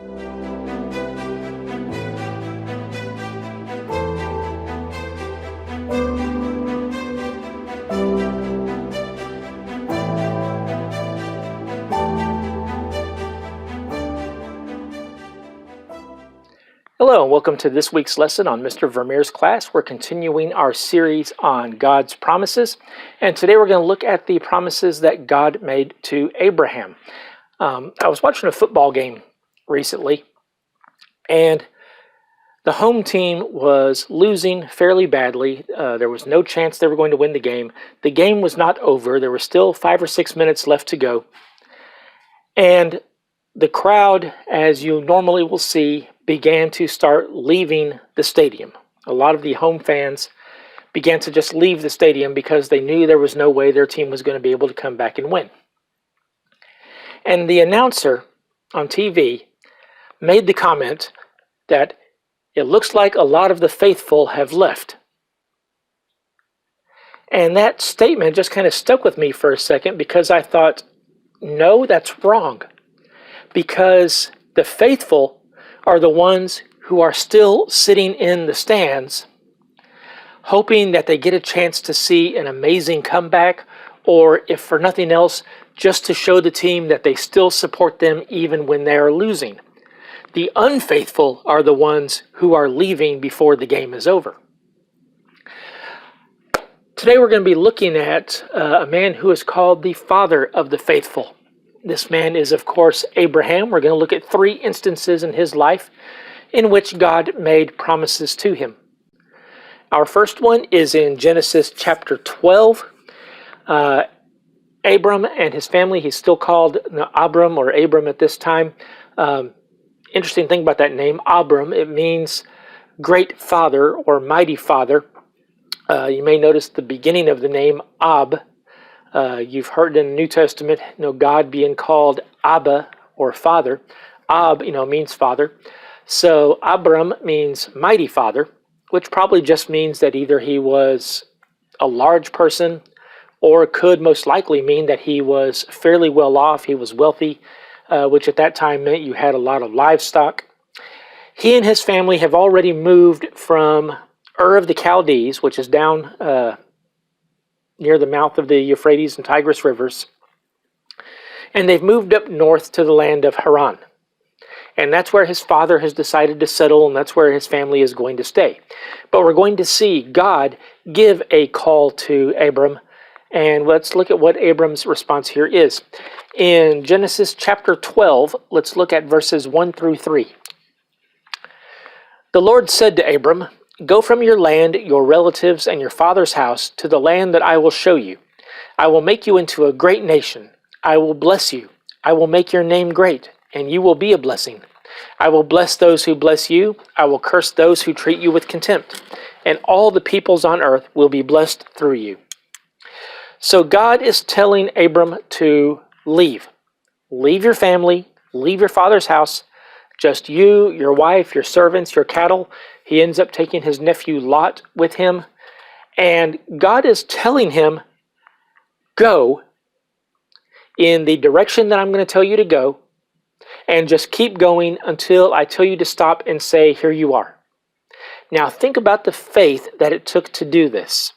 Hello and welcome to this week's lesson on Mr. Vermeer's class. We're continuing our series on God's promises, and today we're going to look at the promises that God made to Abraham. I was watching a football game recently, and the home team was losing fairly badly. There was no chance they were going to win the game. The game was not over. There were still 5 or 6 minutes left to go, and the crowd, as you normally will see, began to start leaving the stadium. A lot of the home fans began to just leave the stadium because they knew there was no way their team was going to be able to come back and win. And the announcer on TV made the comment that it looks like a lot of the faithful have left. And that statement just kind of stuck with me for a second because I thought, no, that's wrong. Because the faithful are the ones who are still sitting in the stands, hoping that they get a chance to see an amazing comeback, or if for nothing else, just to show the team that they still support them even when they are losing. The unfaithful are the ones who are leaving before the game is over. Today we're going to be looking at a man who is called the father of the faithful. This man is, of course, Abraham. We're going to look at 3 instances in his life in which God made promises to him. Our first one is in Genesis chapter 12. Abram and his family, he's still called Abram or Abram at this time. Interesting thing about that name, Abram, it means great father or mighty father. You may notice the beginning of the name Ab. You've heard in the New Testament, God being called Abba or father. Ab, means father. So Abram means mighty father, which probably just means that either he was a large person or could most likely mean that he was fairly well off. He was wealthy, which at that time meant you had a lot of livestock. He and his family have already moved from Ur of the Chaldees, which is down near the mouth of the Euphrates and Tigris rivers. And they've moved up north to the land of Haran. And that's where his father has decided to settle, and that's where his family is going to stay. But we're going to see God give a call to Abram, and let's look at what Abram's response here is. In Genesis chapter 12, let's look at verses 1 through 3. The Lord said to Abram, "Go from your land, your relatives, and your father's house to the land that I will show you. I will make you into a great nation. I will bless you. I will make your name great, and you will be a blessing. I will bless those who bless you. I will curse those who treat you with contempt, and all the peoples on earth will be blessed through you." So God is telling Abram to leave. Leave your family, leave your father's house, just you, your wife, your servants, your cattle. He ends up taking his nephew Lot with him. And God is telling him, go in the direction that I'm going to tell you to go. And just keep going until I tell you to stop and say, here you are. Now think about the faith that it took to do this.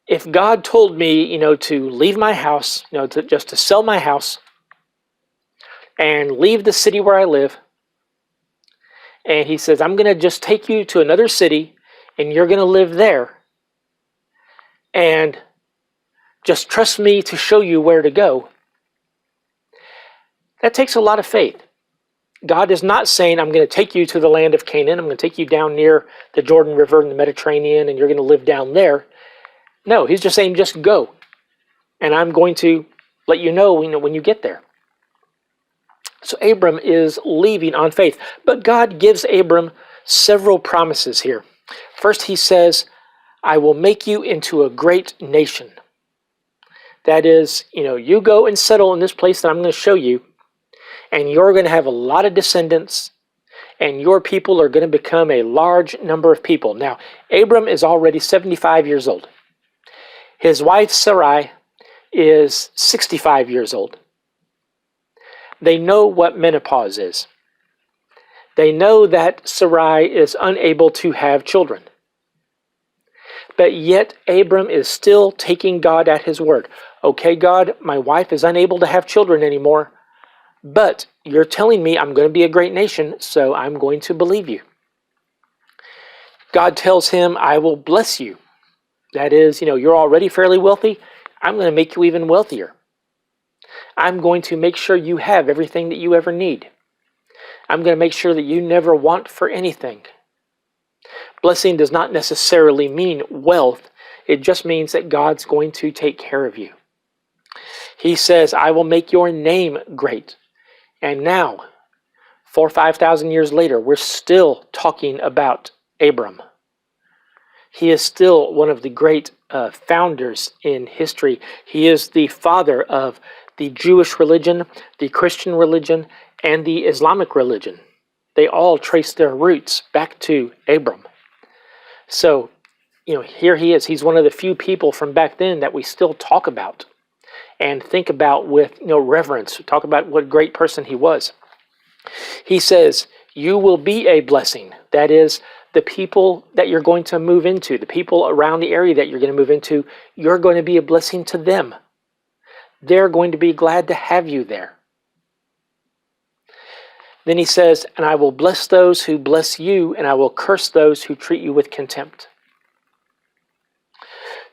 If God told me, to leave my house, to sell my house and leave the city where I live, and he says, I'm going to just take you to another city and you're going to live there. And just trust me to show you where to go. That takes a lot of faith. God is not saying, I'm going to take you to the land of Canaan. I'm going to take you down near the Jordan River and the Mediterranean and you're going to live down there. No, he's just saying, just go. And I'm going to let you know when you get there. So Abram is leaving on faith. But God gives Abram several promises here. First, he says, I will make you into a great nation. That is, you go and settle in this place that I'm going to show you, and you're going to have a lot of descendants, and your people are going to become a large number of people. Now, Abram is already 75 years old. His wife, Sarai, is 65 years old. They know what menopause is. They know that Sarai is unable to have children. But yet Abram is still taking God at his word. Okay, God, my wife is unable to have children anymore, but you're telling me I'm going to be a great nation, so I'm going to believe you. God tells him, I will bless you. That is, you're already fairly wealthy. I'm going to make you even wealthier. I'm going to make sure you have everything that you ever need. I'm going to make sure that you never want for anything. Blessing does not necessarily mean wealth. It just means that God's going to take care of you. He says, I will make your name great. And now, 4,000 or 5,000 years later, we're still talking about Abram. He is still one of the great founders in history. He is the father of the Jewish religion, the Christian religion, and the Islamic religion. They all trace their roots back to Abram. So, here he is. He's one of the few people from back then that we still talk about and think about with reverence. Talk about what a great person he was. He says, you will be a blessing. That is, the people that you're going to move into, the people around the area that you're going to move into, you're going to be a blessing to them. They're going to be glad to have you there. Then he says, and I will bless those who bless you, and I will curse those who treat you with contempt.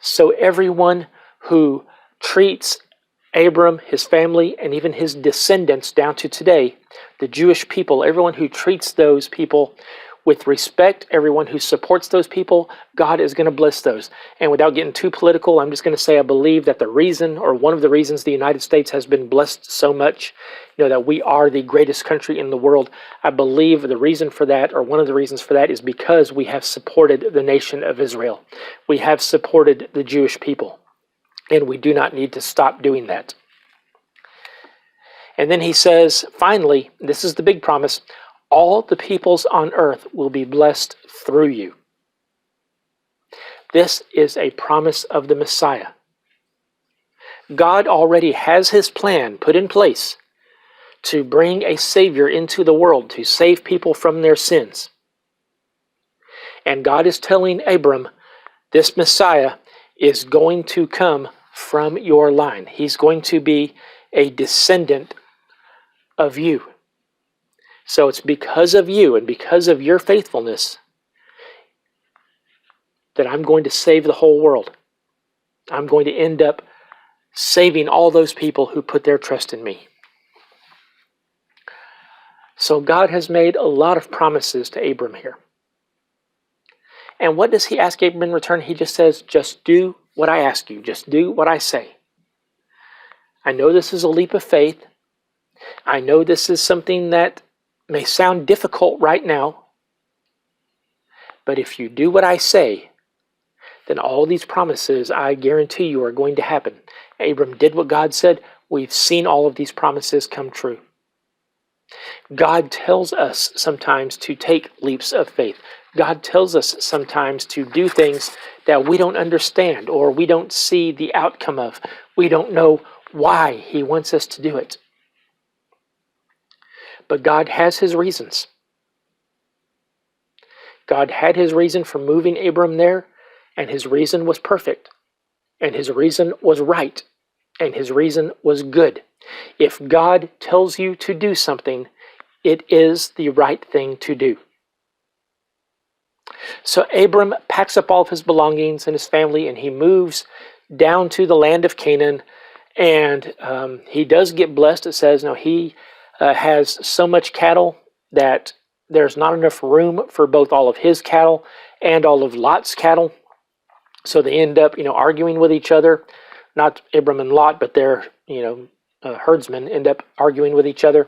So everyone who treats Abram, his family, and even his descendants down to today, the Jewish people, everyone who treats those people with respect, everyone who supports those people, God is going to bless those. And without getting too political, I'm just going to say I believe that the reason, or one of the reasons the United States has been blessed so much, that we are the greatest country in the world, I believe the reason for that, or one of the reasons for that, is because we have supported the nation of Israel. We have supported the Jewish people. And we do not need to stop doing that. And then he says, finally, this is the big promise, all the peoples on earth will be blessed through you. This is a promise of the Messiah. God already has his plan put in place to bring a Savior into the world to save people from their sins. And God is telling Abram, this Messiah is going to come from your line. He's going to be a descendant of you. So it's because of you and because of your faithfulness that I'm going to save the whole world. I'm going to end up saving all those people who put their trust in me. So God has made a lot of promises to Abram here. And what does he ask Abram in return? He just says, just do what I ask you. Just do what I say. I know this is a leap of faith. I know this is something that may sound difficult right now. But if you do what I say, then all these promises, I guarantee you, are going to happen. Abram did what God said. We've seen all of these promises come true. God tells us sometimes to take leaps of faith. God tells us sometimes to do things that we don't understand or we don't see the outcome of. We don't know why he wants us to do it. But God has his reasons. God had his reason for moving Abram there, and his reason was perfect, and his reason was right, and his reason was good. If God tells you to do something, it is the right thing to do. So Abram packs up all of his belongings and his family, and he moves down to the land of Canaan, and he does get blessed. It says, no, he has so much cattle that there's not enough room for both all of his cattle and all of Lot's cattle. So they end up, arguing with each other. Not Abram and Lot, but their, herdsmen end up arguing with each other.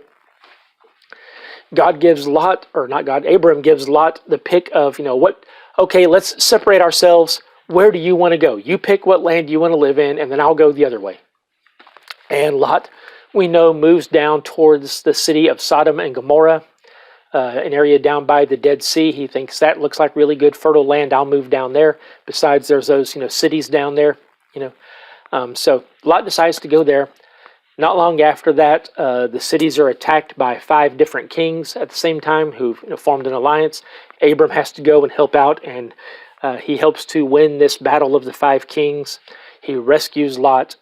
God gives Lot, or not God, Abram gives Lot the pick of, okay, let's separate ourselves. Where do you want to go? You pick what land you want to live in, and then I'll go the other way. And Lot, we know, moves down towards the city of Sodom and Gomorrah, an area down by the Dead Sea. He thinks that looks like really good, fertile land. I'll move down there. Besides, there's those, cities down there, So Lot decides to go there. Not long after that, the cities are attacked by 5 different kings at the same time who've formed an alliance. Abram has to go and help out, and he helps to win this battle of the 5 kings. He rescues Lot,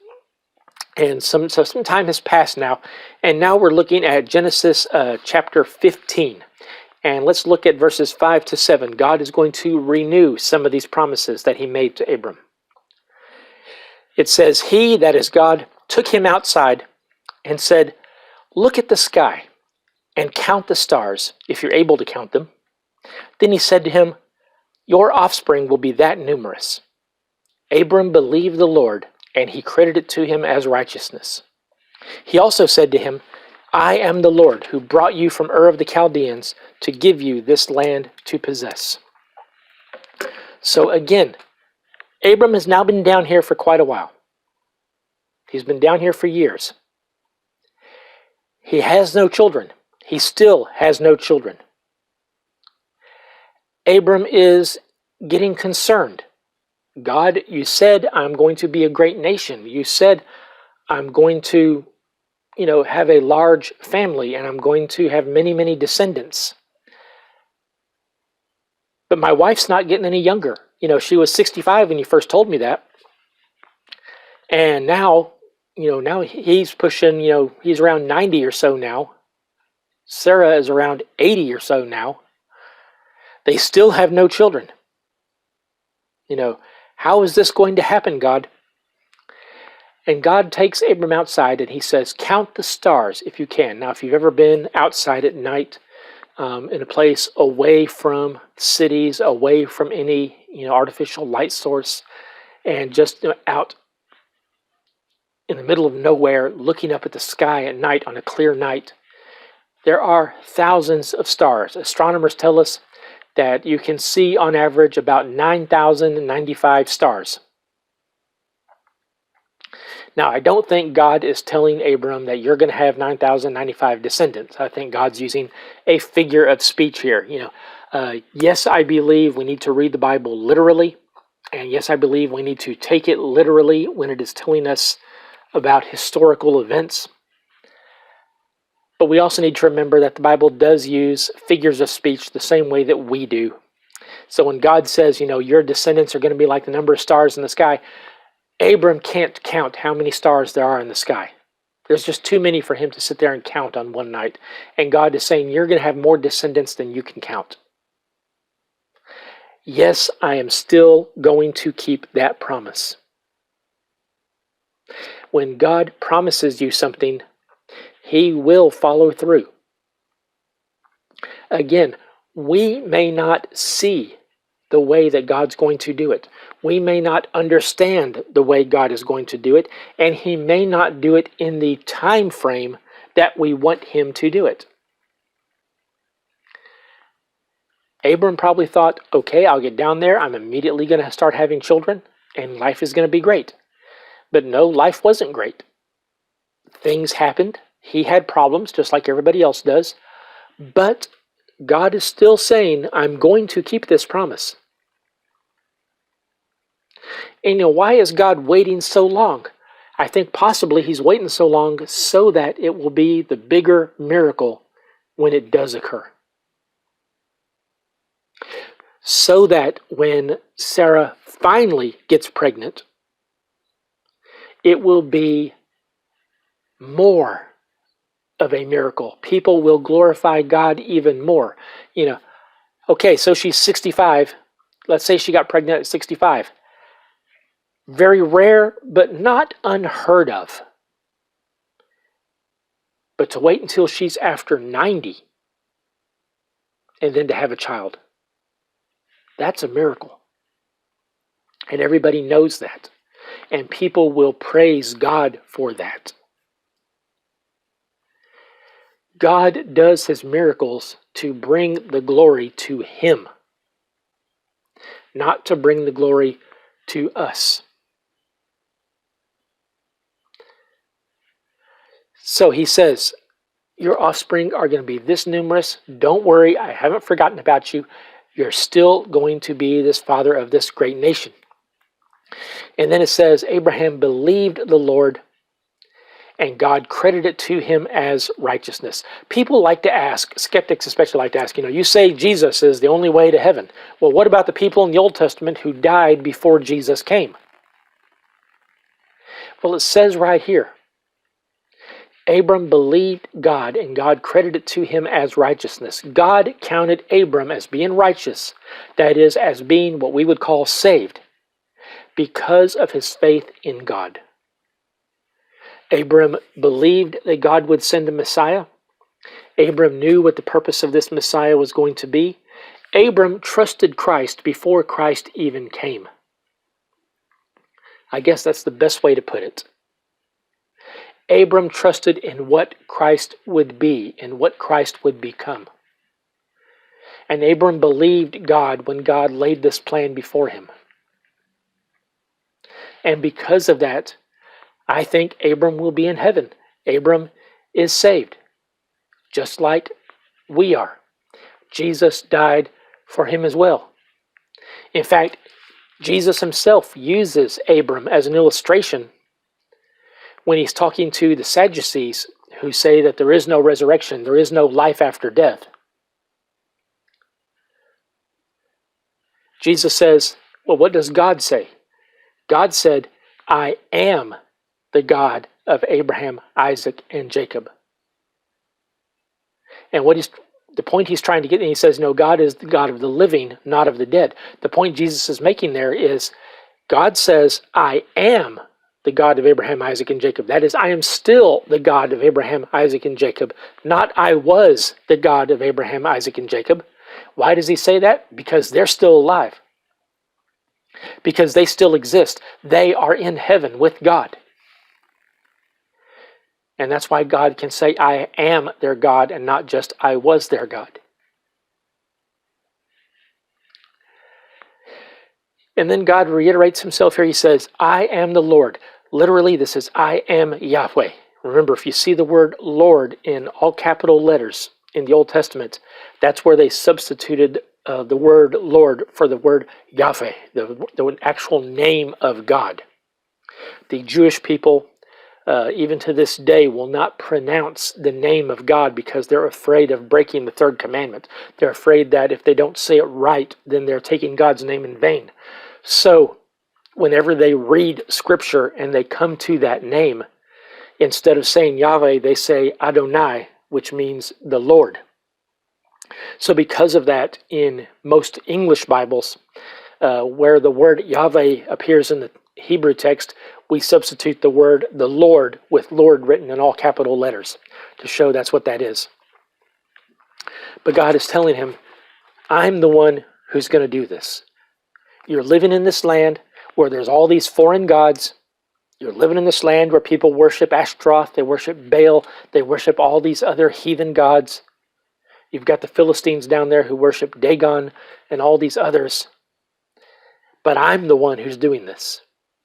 and some time has passed now, and now we're looking at Genesis chapter 15. And let's look at verses 5 to 7. God is going to renew some of these promises that he made to Abram. It says, "He, that is God, took him outside and said, 'Look at the sky and count the stars, if you're able to count them.' Then he said to him, 'Your offspring will be that numerous.' Abram believed the Lord, and he credited it to him as righteousness. He also said to him, 'I am the Lord who brought you from Ur of the Chaldeans to give you this land to possess.'" So again, Abram has now been down here for quite a while. He's been down here for years. He has no children. He still has no children. Abram is getting concerned. God, you said I'm going to be a great nation. You said I'm going to, have a large family, and I'm going to have many, many descendants. But my wife's not getting any younger. She was 65 when you first told me that. And now, now he's pushing, he's around 90 or so now. Sarah is around 80 or so now. They still have no children. How is this going to happen, God? And God takes Abram outside and he says, "Count the stars if you can." Now, if you've ever been outside at night in a place away from cities, away from any artificial light source, and just out in the middle of nowhere, looking up at the sky at night on a clear night, there are thousands of stars. Astronomers tell us that you can see on average about 9,095 stars. Now, I don't think God is telling Abram that you're going to have 9,095 descendants. I think God's using a figure of speech here. Yes, I believe we need to read the Bible literally, and yes, I believe we need to take it literally when it is telling us about historical events. But we also need to remember that the Bible does use figures of speech the same way that we do. So when God says, your descendants are going to be like the number of stars in the sky, Abram can't count how many stars there are in the sky. There's just too many for him to sit there and count on one night. And God is saying, you're going to have more descendants than you can count. Yes, I am still going to keep that promise. When God promises you something, he will follow through. Again, we may not see the way that God's going to do it. We may not understand the way God is going to do it, and he may not do it in the time frame that we want him to do it. Abram probably thought, okay, I'll get down there, I'm immediately going to start having children, and life is going to be great. But no, life wasn't great. Things happened. He had problems, just like everybody else does. But God is still saying, I'm going to keep this promise. And why is God waiting so long? I think possibly he's waiting so long so that it will be the bigger miracle when it does occur. So that when Sarah finally gets pregnant, it will be more of a miracle. People will glorify God even more. Okay, so she's 65. Let's say she got pregnant at 65. Very rare, but not unheard of. But to wait until she's after 90 and then to have a child, that's a miracle. And everybody knows that. And people will praise God for that. God does his miracles to bring the glory to him, not to bring the glory to us. So he says, your offspring are going to be this numerous. Don't worry, I haven't forgotten about you. You're still going to be this father of this great nation. And then it says, Abraham believed the Lord, and God credited it to him as righteousness. People like to ask, skeptics especially like to ask, you say Jesus is the only way to heaven. Well, what about the people in the Old Testament who died before Jesus came? Well, it says right here, Abram believed God, and God credited it to him as righteousness. God counted Abram as being righteous, that is, as being what we would call saved, because of his faith in God. Abram believed that God would send a Messiah. Abram knew what the purpose of this Messiah was going to be. Abram trusted Christ before Christ even came. I guess that's the best way to put it. Abram trusted in what Christ would be and what Christ would become. And Abram believed God when God laid this plan before him. And because of that, I think Abram will be in heaven. Abram is saved, just like we are. Jesus died for him as well. In fact, Jesus himself uses Abram as an illustration when he's talking to the Sadducees who say that there is no resurrection, there is no life after death. Jesus says, well, what does God say? God said, I am the God of Abraham, Isaac, and Jacob. And the point he's trying to get, and he says, no, God is the God of the living, not of the dead. The point Jesus is making there is, God says, I am the God of Abraham, Isaac, and Jacob. That is, I am still the God of Abraham, Isaac, and Jacob, not I was the God of Abraham, Isaac, and Jacob. Why does he say that? Because they're still alive. Because they still exist. They are in heaven with God. And that's why God can say, I am their God, and not just I was their God. And then God reiterates himself here. He says, I am the Lord. Literally, this is I am Yahweh. Remember, if you see the word Lord in all capital letters in the Old Testament, that's where they substituted the word Lord for the word Yahweh, the actual name of God. The Jewish people, even to this day, will not pronounce the name of God because they're afraid of breaking the third commandment. They're afraid that if they don't say it right, then they're taking God's name in vain. So, whenever they read Scripture and they come to that name, instead of saying Yahweh, they say Adonai, which means the Lord. So because of that, in most English Bibles, where the word Yahweh appears in the Hebrew text, we substitute the word the Lord with Lord written in all capital letters to show that's what that is. But God is telling him, I'm the one who's going to do this. You're living in this land where there's all these foreign gods. You're living in this land where people worship Ashtaroth, they worship Baal, they worship all these other heathen gods. You've got the Philistines down there who worship Dagon and all these others. But I'm the one who's doing this.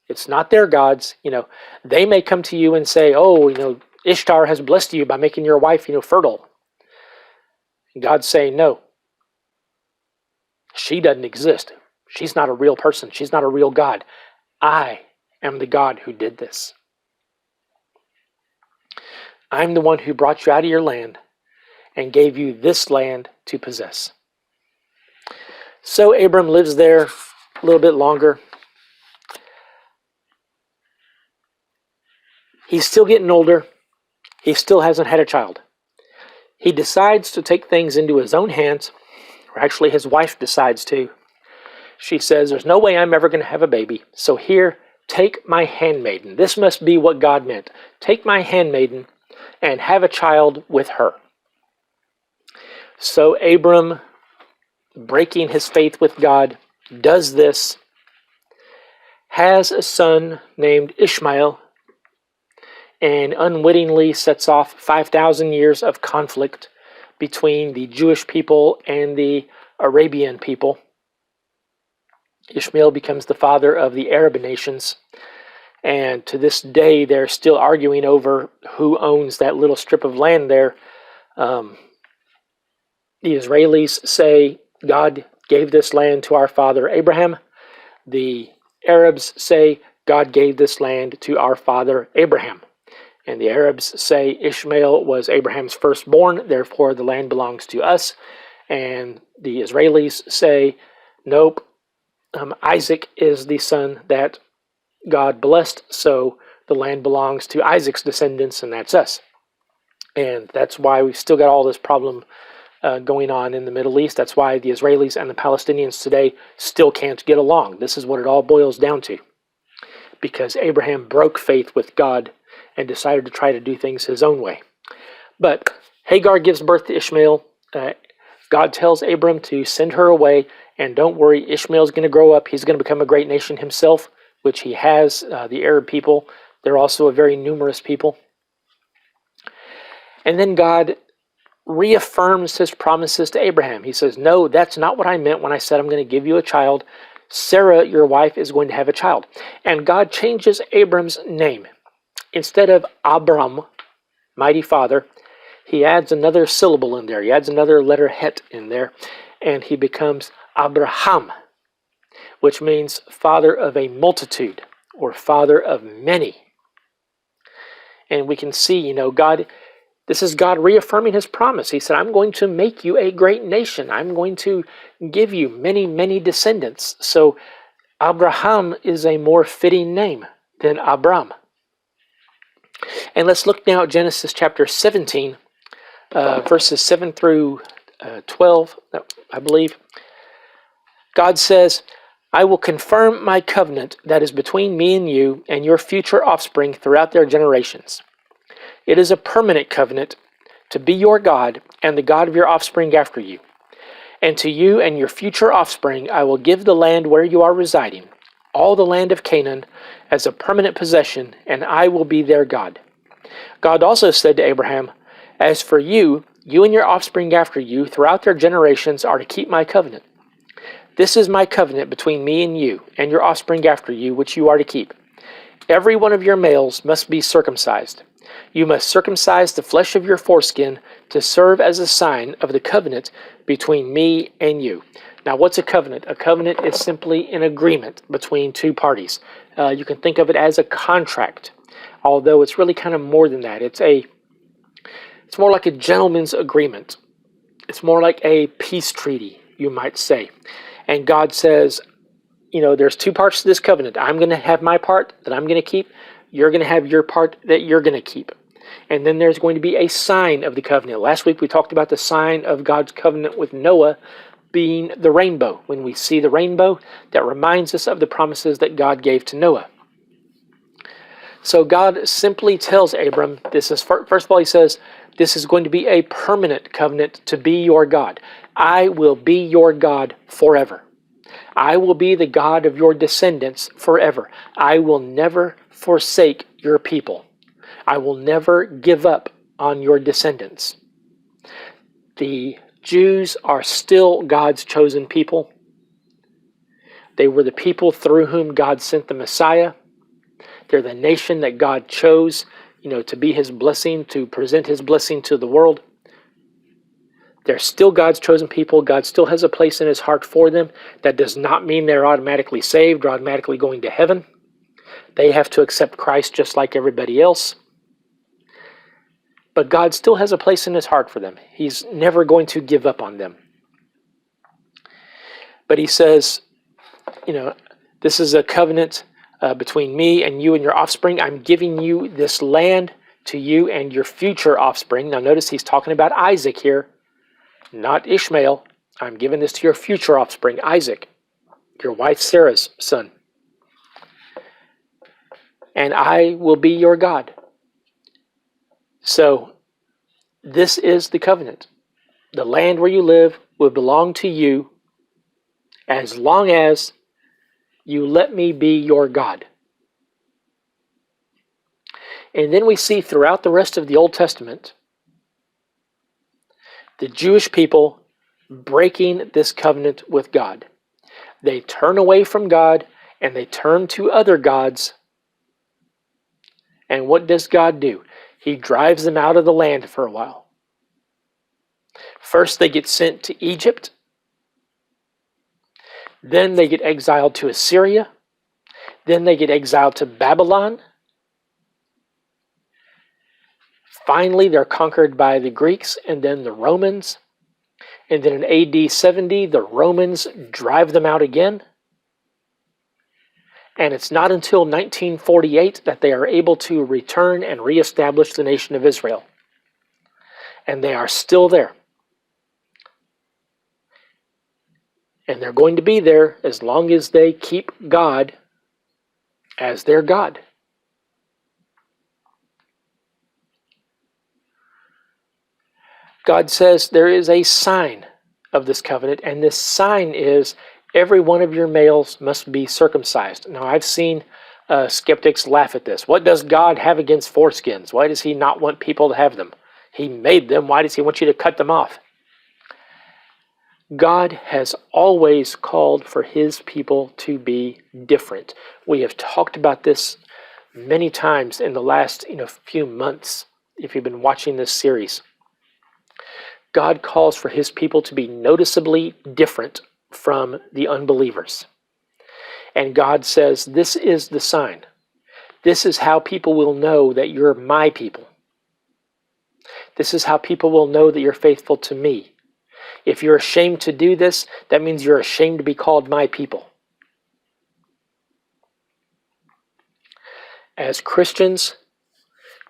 It's not their gods. They may come to you and say, oh, Ishtar has blessed you by making your wife, fertile. And God's saying, no. She doesn't exist. She's not a real person. She's not a real God. I am the God who did this. I'm the one who brought you out of your land and gave you this land to possess. So Abram lives there a little bit longer. He's still getting older. He still hasn't had a child. He decides to take things into his own hands, or actually his wife decides to. She says, there's no way I'm ever going to have a baby. So here, take my handmaiden. This must be what God meant. Take my handmaiden and have a child with her. So Abram, breaking his faith with God, does this, has a son named Ishmael, and unwittingly sets off 5,000 years of conflict between the Jewish people and the Arabian people. Ishmael becomes the father of the Arab nations, and to this day they're still arguing over who owns that little strip of land there. The Israelis say God gave this land to our father Abraham. The Arabs say God gave this land to our father Abraham. And the Arabs say Ishmael was Abraham's firstborn, therefore the land belongs to us. And the Israelis say, nope, Isaac is the son that God blessed, so the land belongs to Isaac's descendants, and that's us. And that's why we've still got all this problem going on in the Middle East. That's why the Israelis and the Palestinians today still can't get along. This is what it all boils down to. Because Abraham broke faith with God and decided to try to do things his own way. But Hagar gives birth to Ishmael. God tells Abram to send her away, and don't worry, Ishmael's going to grow up. He's going to become a great nation himself, which he has. The Arab people, they're also a very numerous people. And then God reaffirms his promises to Abraham. He says, no, that's not what I meant when I said I'm going to give you a child. Sarah, your wife, is going to have a child. And God changes Abram's name. Instead of Abram, mighty father, he adds another syllable in there. He adds another letter het in there. And he becomes Abraham, which means father of a multitude or father of many. And we can see, this is God reaffirming his promise. He said, I'm going to make you a great nation. I'm going to give you many, many descendants. So Abraham is a more fitting name than Abram. And let's look now at Genesis chapter 17, verses 7 through 12, I believe. God says, I will confirm my covenant that is between me and you and your future offspring throughout their generations. It is a permanent covenant to be your God and the God of your offspring after you. And to you and your future offspring I will give the land where you are residing, all the land of Canaan, as a permanent possession, and I will be their God. God also said to Abraham, as for you, you and your offspring after you throughout their generations are to keep my covenant. This is my covenant between me and you and your offspring after you, which you are to keep. Every one of your males must be circumcised. You must circumcise the flesh of your foreskin to serve as a sign of the covenant between me and you. Now, what's a covenant? A covenant is simply an agreement between two parties. You can think of it as a contract, although it's really kind of more than that. It's more like a gentleman's agreement. It's more like a peace treaty, you might say. And God says, there's two parts to this covenant. I'm going to have my part that I'm going to keep. You're going to have your part that you're going to keep. And then there's going to be a sign of the covenant. Last week we talked about the sign of God's covenant with Noah being the rainbow. When we see the rainbow, that reminds us of the promises that God gave to Noah. So God simply tells Abram, first of all, he says, this is going to be a permanent covenant to be your God. I will be your God forever. I will be the God of your descendants forever. I will never forsake your people. I will never give up on your descendants. The Jews are still God's chosen people. They were the people through whom God sent the Messiah. They're the nation that God chose, to be his blessing, to present his blessing to the world. They're still God's chosen people. God still has a place in his heart for them. That does not mean they're automatically saved or automatically going to heaven. They have to accept Christ just like everybody else. But God still has a place in his heart for them. He's never going to give up on them. But he says, this is a covenant between me and you and your offspring. I'm giving you this land to you and your future offspring. Now notice he's talking about Isaac here, not Ishmael. I'm giving this to your future offspring, Isaac, your wife Sarah's son. And I will be your God. So this is the covenant. The land where you live will belong to you as long as you let me be your God. And then we see throughout the rest of the Old Testament, the Jewish people breaking this covenant with God. They turn away from God and they turn to other gods. And what does God do? He drives them out of the land for a while. First, they get sent to Egypt. Then they get exiled to Assyria. Then they get exiled to Babylon. Finally, they're conquered by the Greeks and then the Romans. And then in AD 70, the Romans drive them out again. And it's not until 1948 that they are able to return and reestablish the nation of Israel. And they are still there. And they're going to be there as long as they keep God as their God. God says there is a sign of this covenant, and this sign is every one of your males must be circumcised. Now, I've seen skeptics laugh at this. What does God have against foreskins? Why does he not want people to have them? He made them. Why does he want you to cut them off? God has always called for his people to be different. We have talked about this many times in the last few months, if you've been watching this series. God calls for his people to be noticeably different from the unbelievers. And God says, this is the sign. This is how people will know that you're my people. This is how people will know that you're faithful to me. If you're ashamed to do this, that means you're ashamed to be called my people. As Christians,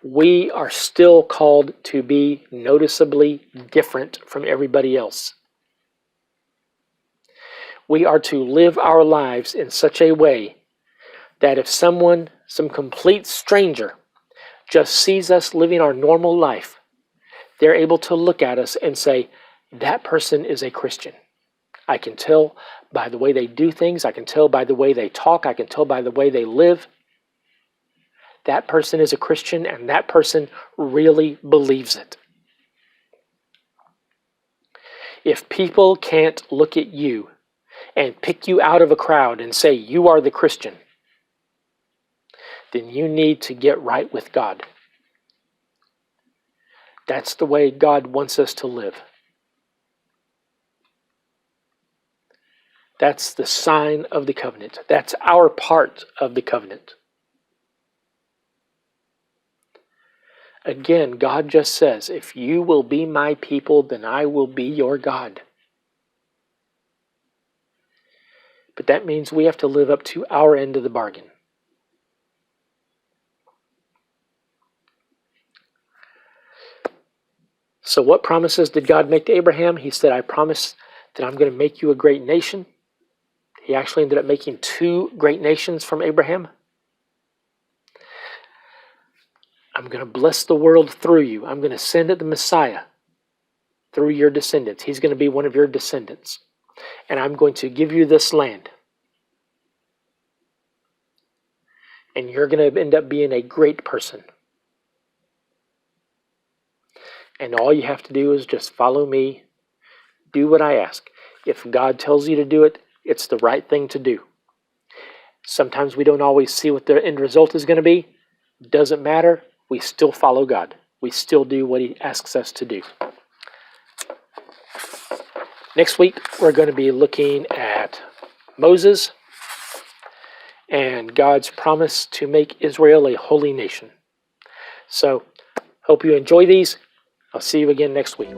we are still called to be noticeably different from everybody else. We are to live our lives in such a way that if someone, some complete stranger, just sees us living our normal life, they're able to look at us and say, that person is a Christian. I can tell by the way they do things. I can tell by the way they talk. I can tell by the way they live. That person is a Christian, and that person really believes it. If people can't look at you and pick you out of a crowd and say you are the Christian, then you need to get right with God. That's the way God wants us to live. That's the sign of the covenant. That's our part of the covenant. Again, God just says, if you will be my people, then I will be your God. But that means we have to live up to our end of the bargain. So what promises did God make to Abraham? He said, I promise that I'm going to make you a great nation. He actually ended up making 2 great nations from Abraham. I'm going to bless the world through you. I'm going to send the Messiah through your descendants. He's going to be one of your descendants. And I'm going to give you this land. And you're going to end up being a great person. And all you have to do is just follow me. Do what I ask. If God tells you to do it, it's the right thing to do. Sometimes we don't always see what the end result is going to be. Doesn't matter. We still follow God. We still do what he asks us to do. Next week, we're going to be looking at Moses and God's promise to make Israel a holy nation. So, hope you enjoy these. I'll see you again next week.